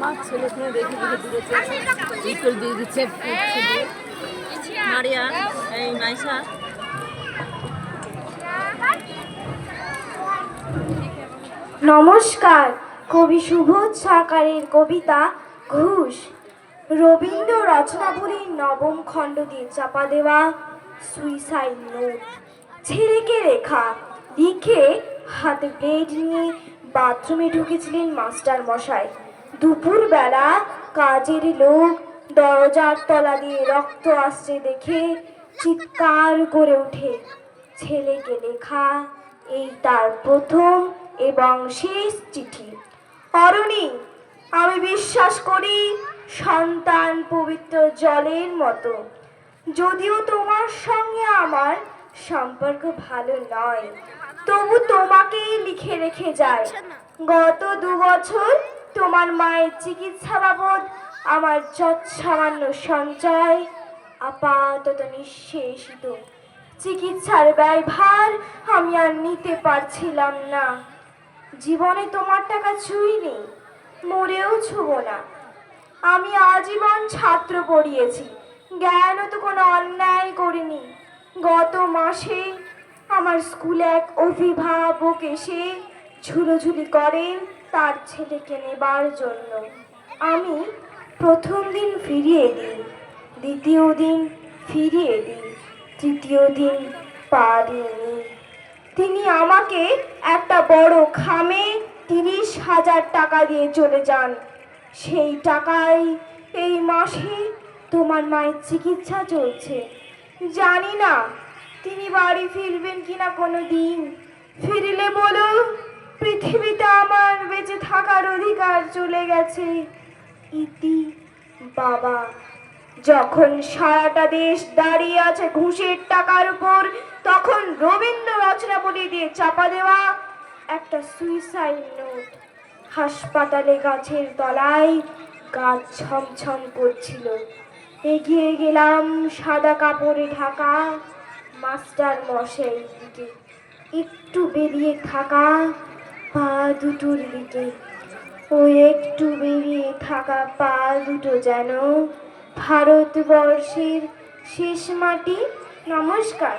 আমার ছেলে মেয়ে দেখে দেখে দিয়ে দিচ্ছে মারিয়া এই নাইসা। নমস্কার। কবি সুবোধ সরকারের কবিতা ঘুষ রবীন্দ্র রচনাবলীর নবম খণ্ড দিয়ে চাপা দেওয়া সুইসাইড নোট। ছেলেকে লেখা লিখে হাতে ব্লেড নিয়ে বাথরুমে ঢুকেছিলেন মাস্টার মশাই। দুপুরবেলা কাজের লোক দরজার তলা দিয়ে রক্ত আসছে দেখে চিৎকার করে ওঠে। ছেলেকে লেখা এই তার প্রথম এবং শেষ চিঠি। অরুণী, আমি বিশ্বাস করি সন্তান পবিত্র জলের মতো। যদিও তোমার সঙ্গে আমার সম্পর্ক ভালো নয়, তবু তোমাকেই লিখে রেখে যায়। গত 2 বছর তোমার মায়ের চিকিৎসা বাবদ আমার যৎসামান্য সঞ্চয় আপাতত নিঃশেষিত। চিকিৎসার ব্যয়ভার আমি আর নিতে পারছিলাম না। জীবনে তোমার টাকা ছুঁইনি, মরেও ছুঁব না। আমি আজীবন ছাত্র পড়িয়েছি, জ্ঞানও তো কোনো অন্যায় করিনি। গত মাসে আমার স্কুলে এক অভিভাবক এসে ঝুলোঝুলি করেন তার ছেলেকে নেবার জন্য। আমি প্রথম দিন ফিরিয়ে দিই, দ্বিতীয় দিন ফিরিয়ে দিই, তৃতীয় দিন পারিনি। তিনি আমাকে একটা বড় খামে 30,000 টাকা দিয়ে চলে যান। সেই টাকায় এই মাসে তোমার মায়ের চিকিৎসা চলছে। জানি না তিনি বাড়ি ফিরবেন কিনা কোনো দিন। ফিরলে বলো পৃথিবীতে আমার বেঁচে থাকার অধিকার চলে গেছে। ইতি বাবা। যখন সারাটা দেশ দাঁড়িয়ে আছে ঘুষের টাকার উপর, তখন রবীন্দ্র রচনাবলী দিয়ে চাপা দেওয়া একটা সুইসাইড নোট। হাসপাতালে গাছের তলায় গাছ ছমছম করছিল। এগিয়ে গেলাম সাদা কাপড়ে ঢাকা মাস্টার মশাইয়ের দিকে, একটু বেরিয়ে থাকা পা দুটোর দিকে। ওই একটু বেরিয়ে থাকা পা দুটো যেন ভারতবর্ষের শেষ মাটি। নমস্কার।